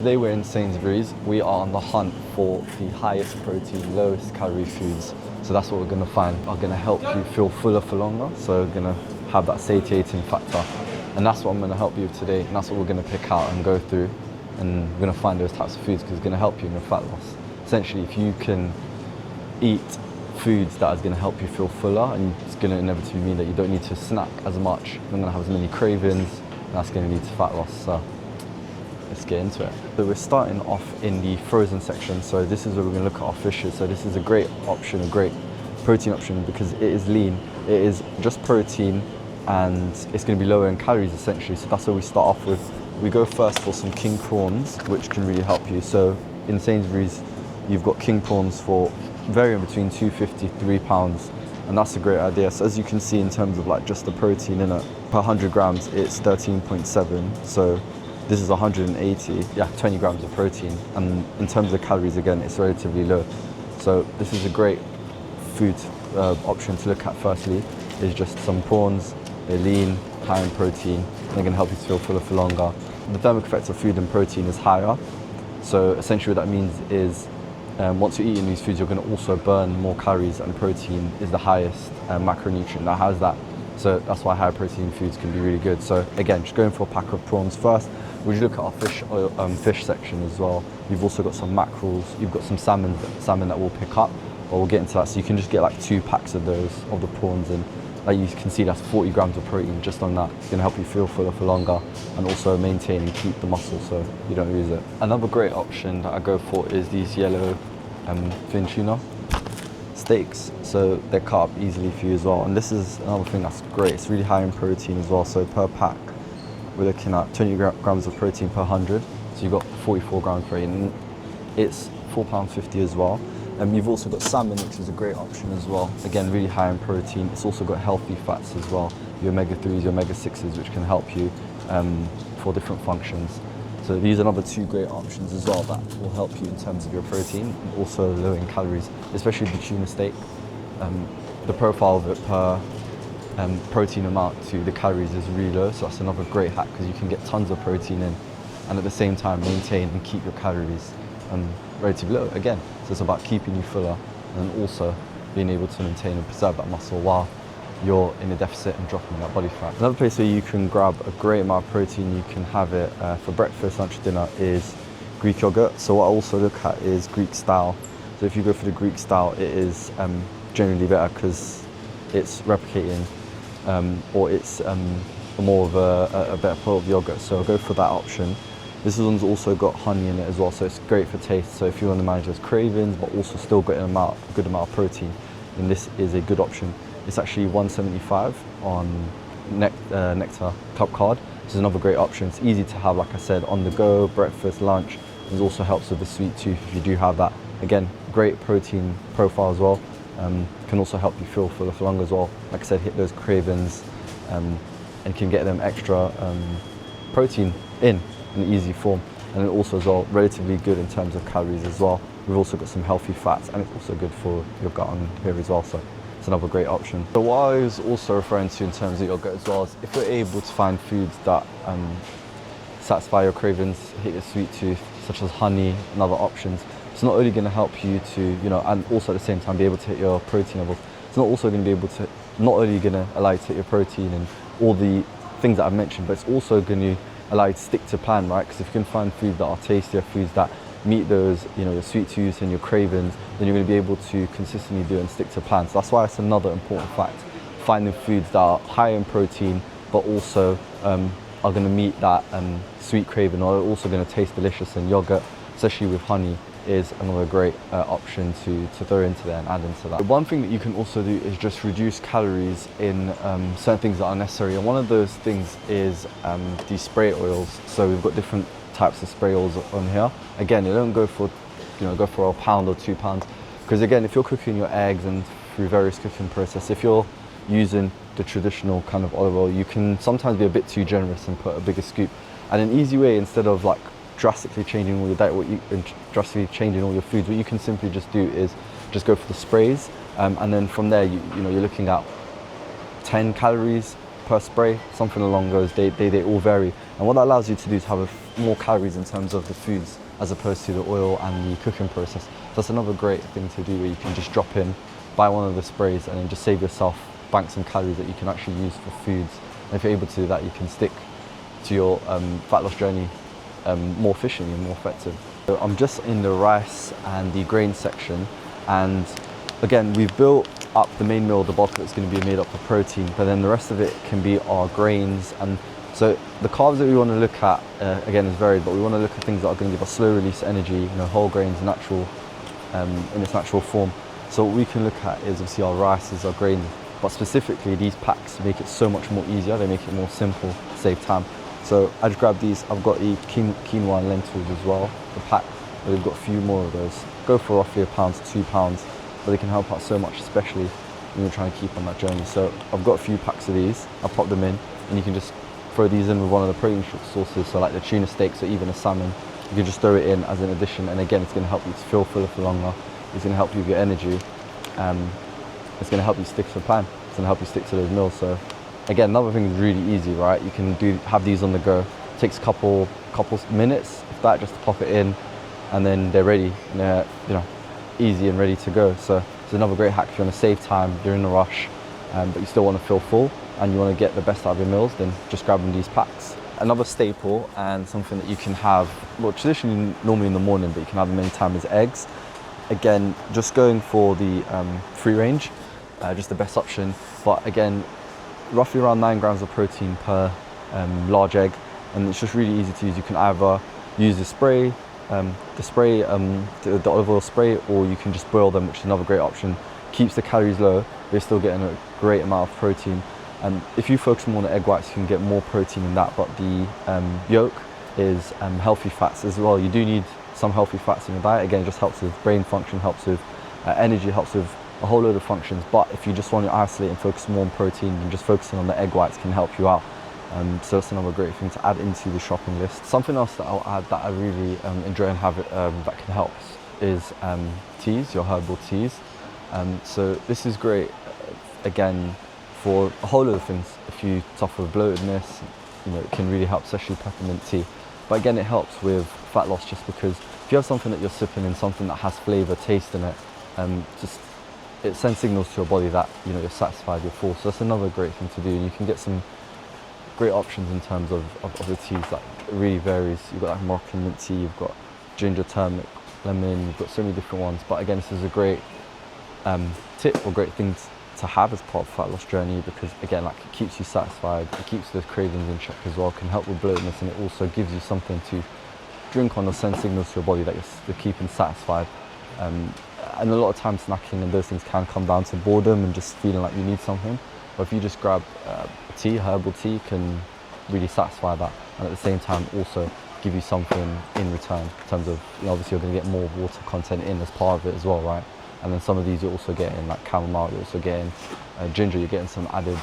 Today we're in Sainsbury's. We are on the hunt for the highest protein, lowest calorie foods. So that's what we're going to find are going to help you feel fuller for longer. So we're going to have that satiating factor. And that's what I'm going to help you with today. And that's what we're going to pick out and go through. And we're going to find those types of foods because it's going to help you in your fat loss. Essentially, if you can eat foods that is going to help you feel fuller, and it's going to inevitably mean that you don't need to snack as much, you're not going to have as many cravings, and that's going to lead to fat loss. So let's get into it. So we're starting off in the frozen section. So this is where we're going to look at our fishes. So this is a great option, a great protein option because it is lean. It is just protein and it's going to be lower in calories essentially. So that's what we start off with. We go first for some king prawns, which can really help you. So in Sainsbury's, you've got king prawns for varying between £2.50, £3. And that's a great idea. So as you can see in terms of like just the protein in it, per 100 grams, it's 13.7. So this is 180, 20 grams of protein. And in terms of calories, again, it's relatively low. So this is a great food option to look at firstly, is just some prawns. They're lean, high in protein, and they're gonna help you to feel fuller for longer. The thermic effect of food and protein is higher. So essentially what that means is once you're eating these foods, you're gonna also burn more calories, and protein is the highest macronutrient that has that. So that's why high protein foods can be really good. So again, just going for a pack of prawns first. Would you look at our fish section as well? You've also got some mackerels. You've got some salmon that we'll pick up, but we'll get into that. So you can just get like 2 packs of those, of the prawns, and like you can see that's 40 grams of protein just on that. It's gonna help you feel fuller for longer and also maintain and keep the muscle so you don't lose it. Another great option that I go for is these yellow fin tuna steaks. So they're cut up easily for you as well. And this is another thing that's great. It's really high in protein as well. So per pack, we're looking at 20 grams of protein per 100. So you've got 44 grams of protein. It's £4.50 as well. And you've also got salmon, which is a great option as well. Again, really high in protein. It's also got healthy fats as well. Your omega-3s, your omega-6s, which can help you for different functions. So these are another 2 great options as well that will help you in terms of your protein and also low in calories, especially the tuna steak. The profile of it per protein amount to the calories is really low, so that's another great hack because you can get tons of protein in and at the same time maintain and keep your calories relatively low again. So it's about keeping you fuller and also being able to maintain and preserve that muscle while you're in a deficit and dropping that body fat. Another place where you can grab a great amount of protein, you can have it for breakfast, lunch, dinner, is Greek yogurt. So what I also look at is Greek style. So if you go for the Greek style, it is generally better because it's replicating or it's more of a better part of yogurt. So I'll go for that option. This one's also got honey in it as well, so it's great for taste. So if you want to manage those cravings, but also still get a good amount of protein, then this is a good option. It's actually $1.75 on Nectar Club Card. This is another great option. It's easy to have, like I said, on the go, breakfast, lunch. It also helps with the sweet tooth if you do have that. Again, great protein profile as well. Can also help you feel fuller for longer as well. Like I said, hit those cravings and can get them extra protein in an easy form. And it also as well, relatively good in terms of calories as well. We've also got some healthy fats and it's also good for your gut on here as well. So it's another great option. So what I was also referring to in terms of your gut as well is if you're able to find foods that satisfy your cravings, hit your sweet tooth, such as honey and other options, it's not only going to help you to, and also at the same time be able to hit your protein levels. It's not also going to be able to, not only going to allow you to hit your protein and all the things that I've mentioned, but it's also going to allow you to stick to plan, right? Because if you can find foods that are tastier, foods that meet those, your sweet tooth and your cravings, then you're going to be able to consistently do and stick to plan. So that's why it's another important fact. Finding foods that are high in protein, but also are going to meet that sweet craving, or also going to taste delicious. And yogurt, especially with honey, is another great option to throw into there and add into that. One thing that you can also do is just reduce calories in certain things that are necessary. And one of those things is these spray oils. So we've got different types of spray oils on here. Again, you don't go for, go for a pound or 2 pounds. Because again, if you're cooking your eggs and through various cooking process, if you're using the traditional kind of olive oil, you can sometimes be a bit too generous and put a bigger scoop. And an easy way, instead of like drastically changing all your diet, drastically changing all your foods, what you can simply just do is just go for the sprays, and then from there, you're looking at 10 calories per spray, something along those. They all vary, and what that allows you to do is have more calories in terms of the foods as opposed to the oil and the cooking process. So that's another great thing to do, where you can just drop in, buy one of the sprays, and then just save yourself, bank some calories that you can actually use for foods. And if you're able to do that, you can stick to your fat loss journey more efficiently and more effective. So I'm just in the rice and the grain section, and again, we've built up the main meal, the bulk of it's going to be made up of protein, but then the rest of it can be our grains. And so the carbs that we want to look at, again, is varied, but we want to look at things that are going to give us slow release energy, whole grains, natural, in its natural form. So what we can look at is obviously our rices, our grains, but specifically these packs make it so much more easier. They make it more simple, save time. So I just grabbed these. I've got the quinoa and lentils as well, the pack, but we've got a few more of those. Go for roughly £1 to £2, but they can help out so much, especially when you're trying to keep on that journey. So I've got a few packs of these. I'll pop them in, and you can just throw these in with one of the protein sources, so like the tuna steaks or even a salmon. You can just throw it in as an addition, and again, it's going to help you to feel fuller for longer. It's going to help you with your energy. It's going to help you stick to the plan. It's going to help you stick to those meals. So again, another thing is really easy, right? You can have these on the go. It takes a couple minutes, if that, just to pop it in, and then they're ready. And they're easy and ready to go. So it's another great hack if you want to save time, you're in a rush, but you still want to feel full and you want to get the best out of your meals, then just grabbing these packs. Another staple and something that you can have, well, traditionally normally in the morning, but you can have them anytime, is eggs. Again, just going for the free range, just the best option. But again, roughly around 9 grams of protein per large egg, and it's just really easy to use. You can either use the spray, the olive oil spray, or you can just boil them, which is another great option. Keeps the calories low, but you're still getting a great amount of protein. And if you focus more on the egg whites, you can get more protein in that. But the yolk is healthy fats as well. You do need some healthy fats in your diet. Again, it just helps with brain function, helps with energy, helps with a whole load of functions. But if you just want to isolate and focus more on protein, then just focusing on the egg whites can help you out. So that's another great thing to add into the shopping list. Something else that I'll add that I really enjoy and have that can help is teas, your herbal teas. So this is great, again, for a whole load of things. If you suffer with bloatedness, it can really help, especially peppermint tea. But again, it helps with fat loss, just because if you have something that you're sipping in, something that has flavour, taste in it, it sends signals to your body that you're satisfied, you're full. So that's another great thing to do. And you can get some great options in terms of the teas. That really varies. You've got like Moroccan mint tea, you've got ginger, turmeric, lemon, you've got so many different ones. But again, this is a great tip or great thing to have as part of the fat loss journey, because again, like, it keeps you satisfied, it keeps those cravings in check as well, can help with bloatedness, and it also gives you something to drink on or send signals to your body that you're keeping satisfied. And a lot of times snacking and those things can come down to boredom and just feeling like you need something. But if you just grab tea, herbal tea can really satisfy that, and at the same time also give you something in return, in terms of, obviously you're going to get more water content in as part of it as well, right? And then some of these you're also getting like chamomile, you're also getting ginger, you're getting some added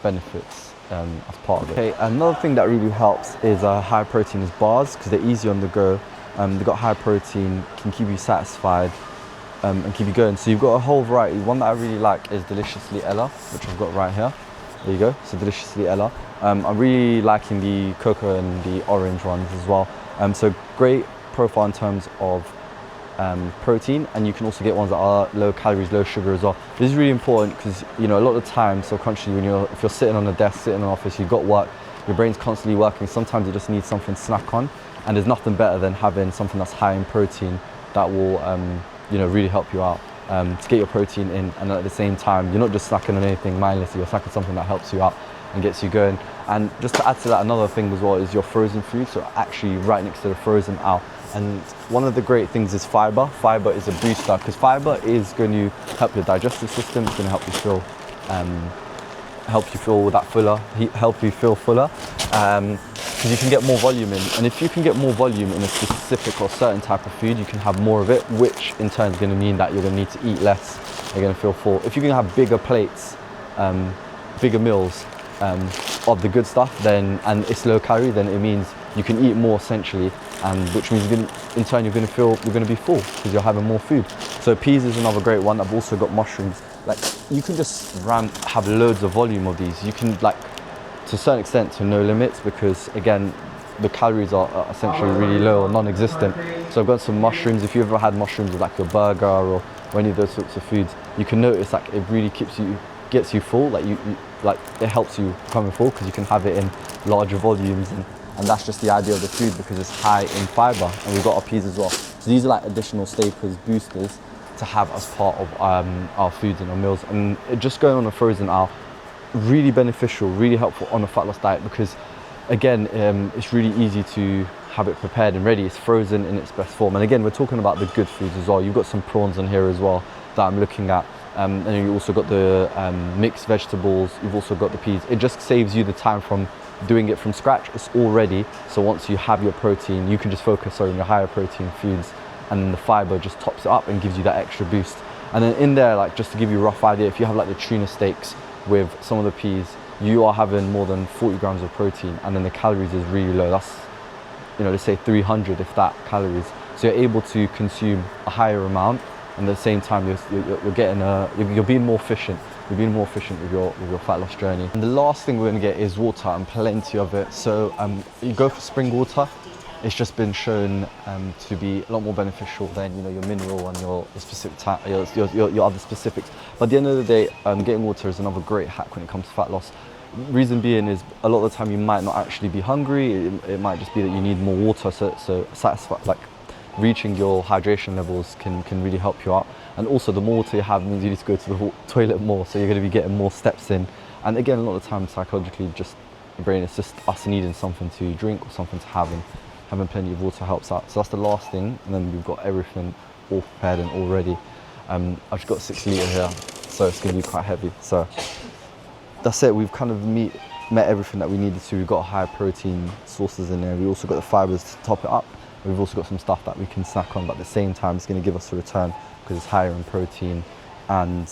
benefits as part of it. Okay, another thing that really helps is high protein is bars, because they're easy on the go. They've got high protein, can keep you satisfied and keep you going. So you've got a whole variety. One that I really like is Deliciously Ella, which I've got right here. There you go, so Deliciously Ella. I'm really liking the cocoa and the orange ones as well. So great profile in terms of protein, and you can also get ones that are low calories, low sugar as well. This is really important because a lot of the time, subconsciously, if you're sitting on a desk, sitting in an office, you've got work, your brain's constantly working. Sometimes you just need something to snack on, and there's nothing better than having something that's high in protein that will really help you out to get your protein in, and at the same time you're not just snacking on anything mindlessly, you're snacking something that helps you out and gets you going. And just to add to that, another thing as well is your frozen food, so actually right next to the frozen aisle. And one of the great things is fiber. Fiber is a booster, because fiber is going to help your digestive system. It's going to help you feel that fuller, help you feel fuller, because you can get more volume in. And if you can get more volume in a specific or certain type of food, you can have more of it, which in turn is going to mean that you're going to need to eat less. You're going to feel full. If you can have bigger plates, bigger meals of the good stuff, and it's low calorie, then it means you can eat more essentially, and which means in turn you're going to be full because you're having more food. So peas is another great one. I've also got mushrooms. Like, you can just have loads of volume of these. You can, like, to a certain extent, to no limits, because again, the calories are essentially really low or non-existent. So I've got some mushrooms. If you've ever had mushrooms with like your burger or any of those sorts of foods, you can notice like it really gets you full. Like like it helps you becoming full because you can have it in larger volumes, and that's just the idea of the food because it's high in fiber. And we've got our peas as well. So these are like additional staples, boosters to have as part of our foods and our meals. And just going on a frozen aisle, really beneficial, really helpful on a fat loss diet because again, it's really easy to have it prepared and ready. It's frozen in its best form. And again, we're talking about the good foods as well. You've got some prawns in here as well that I'm looking at. And you also got the mixed vegetables. You've also got the peas. It just saves you the time from doing it from scratch. It's all ready. So once you have your protein, you can just focus on your higher protein foods, and then the fiber just tops it up and gives you that extra boost. And then in there, like just to give you a rough idea, if you have like the tuna steaks with some of the peas, you are having more than 40 grams of protein, and then the calories is really low. That's, let's say 300 if that calories. So you're able to consume a higher amount, and at the same time you're getting you're being more efficient. You're being more efficient with your fat loss journey. And the last thing we're going to get is water, and plenty of it. So you go for spring water. It's just been shown to be a lot more beneficial than your mineral and your specific your other specifics. But at the end of the day, getting water is another great hack when it comes to fat loss. Reason being is a lot of the time you might not actually be hungry. It might just be that you need more water. So satisfy, like reaching your hydration levels can really help you out. And also the more water you have means you need to go to the toilet more. So you're going to be getting more steps in. And again, a lot of the time psychologically, just the brain is just us needing something to drink or something to have. And having plenty of water helps out. So that's the last thing, and then we've got everything all prepared and all ready. I've just got 6 litre here, so it's going to be quite heavy. So that's it. We've kind of met everything that we needed to. We've got high protein sources in there. We also got the fibres to top it up. We've also got some stuff that we can snack on, but at the same time it's going to give us a return because it's higher in protein, and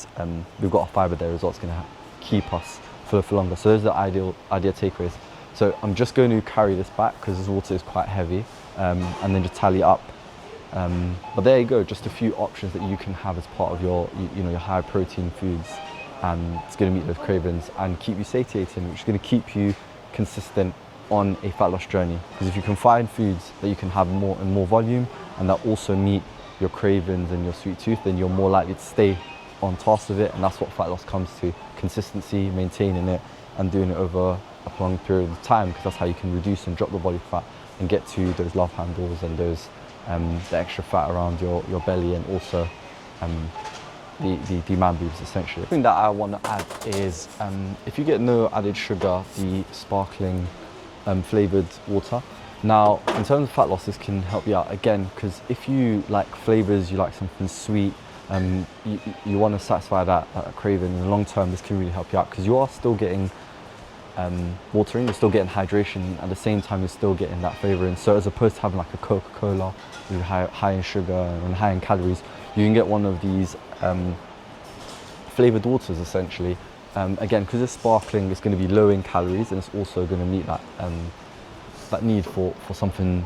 we've got a fibre there as well. It's going to keep us fuller for longer. So those are the ideal takeaways. So I'm just going to carry this back because this water is quite heavy, and then just tally up. But there you go, just a few options that you can have as part of your high protein foods, and it's going to meet those cravings and keep you satiating, which is going to keep you consistent on a fat loss journey. Because if you can find foods that you can have more and more volume and that also meet your cravings and your sweet tooth, then you're more likely to stay on task with it. And that's what fat loss comes to: consistency, maintaining it, and doing it over a long period of time, because that's how you can reduce and drop the body fat and get to those love handles and those the extra fat around your belly, and also the man boobs essentially. The thing that I want to add is if you get no added sugar, the sparkling flavoured water. Now in terms of fat loss, this can help you out again, because if you like flavours, you like something sweet, you want to satisfy that craving in the long term, this can really help you out, because you are still getting water in, you're still getting hydration, at the same time you're still getting that flavour in. So as opposed to having like a Coca-Cola with high in sugar and high in calories, you can get one of these flavoured waters essentially. Again, because it's sparkling, it's going to be low in calories, and it's also going to meet that need for something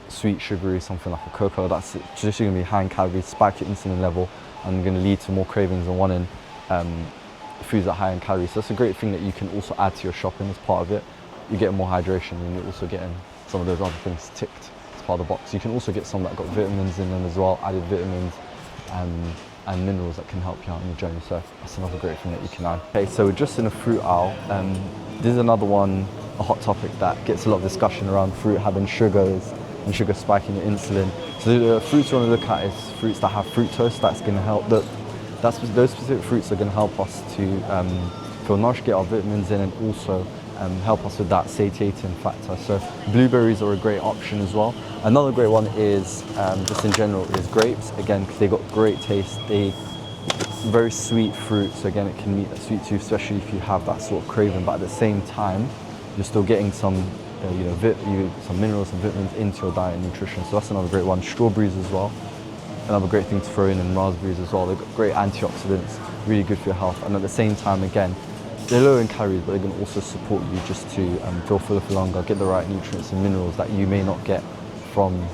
sweet, sugary, something like a cocoa that's traditionally going to be high in calories, spike your insulin level, and going to lead to more cravings and wanting foods that are high in calories. So that's a great thing that you can also add to your shopping as part of it. You're getting more hydration, and you're also getting some of those other things ticked as part of the box. You can also get some that got vitamins in them as well, added vitamins and minerals that can help you out on your journey. So that's another great thing that you can add. Okay, so we're just in a fruit aisle. This is another one, a hot topic that gets a lot of discussion around fruit having sugars and sugar spiking your insulin. So the fruits you want to look at is fruits that have fructose. That's going to help. Those specific fruits are going to help us to feel nourished, get our vitamins in, and also help us with that satiating factor. So blueberries are a great option as well. Another great one is, just in general, is grapes. Again, because they've got great taste. They very sweet fruit, so again, it can meet that sweet tooth, especially if you have that sort of craving. But at the same time, you're still getting some, some minerals and vitamins into your diet and nutrition. So that's another great one. Strawberries as well. Another great thing to throw in, and raspberries as well. They've got great antioxidants, really good for your health. And at the same time, again, they're low in calories, but they're going to also support you just to feel fuller for longer, get the right nutrients and minerals that you may not get from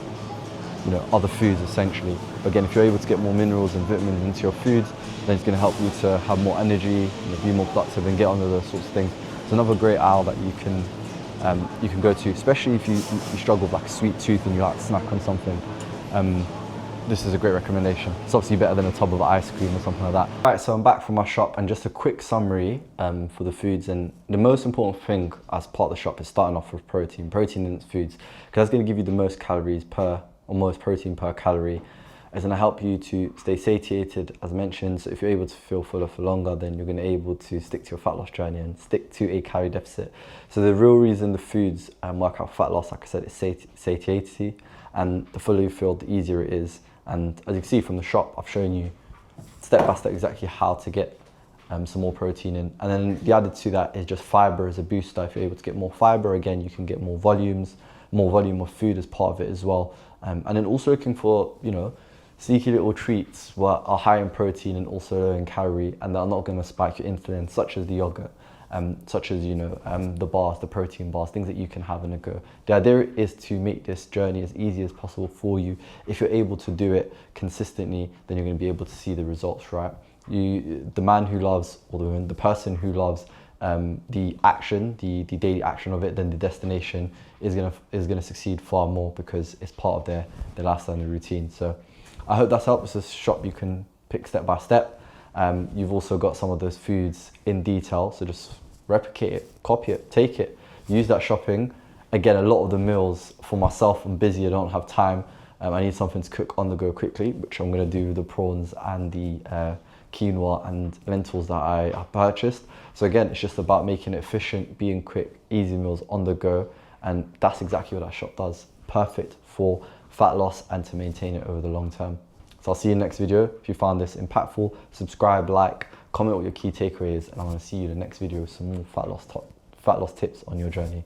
other foods essentially. But again, if you're able to get more minerals and vitamins into your foods, then it's going to help you to have more energy, be more productive, and get onto those sorts of things. It's another great aisle that you can you can go to, especially if you struggle with like a sweet tooth and you like to snack on something. This is a great recommendation. It's obviously better than a tub of ice cream or something like that. All right, so I'm back from my shop, and just a quick summary for the foods. And the most important thing as part of the shop is starting off with protein. Protein in its foods, because that's going to give you the most calories per, or most protein per calorie. It's going to help you to stay satiated, as mentioned. So if you're able to feel fuller for longer, then you're going to be able to stick to your fat loss journey and stick to a calorie deficit. So the real reason the foods work out fat loss, like I said, is satiety. And the fuller you feel, the easier it is. And as you can see from the shop, I've shown you step by step exactly how to get some more protein in. And then the added to that is just fiber as a booster. If you're able to get more fiber, again, you can get more volume of food as part of it as well. And then also looking for, you know, sneaky little treats that are high in protein and also low in calorie, and that are not going to spike your insulin, such as the yogurt. Such as, you know, the bars, the protein bars, things that you can have in a go. The idea is to make this journey as easy as possible for you. If you're able to do it consistently, then you're going to be able to see the results, right? The man who loves, or the person who loves the action, the daily action of it, then the destination is gonna succeed far more, because it's part of their lifestyle and routine. So I hope that's helped. It's a shop you can pick step by step. You've also got some of those foods in detail, so just replicate it, copy it, take it, use that shopping. Again, a lot of the meals for myself, I'm busy, I don't have time. I need something to cook on the go quickly, which I'm going to do with the prawns and the quinoa and lentils that I purchased. So again, it's just about making it efficient, being quick, easy meals on the go, and that's exactly what that shop does. Perfect for fat loss and to maintain it over the long term. So I'll see you in the next video. If you found this impactful, subscribe, like, comment what your key takeaways, and I'm going to see you in the next video with some more fat loss tips on your journey.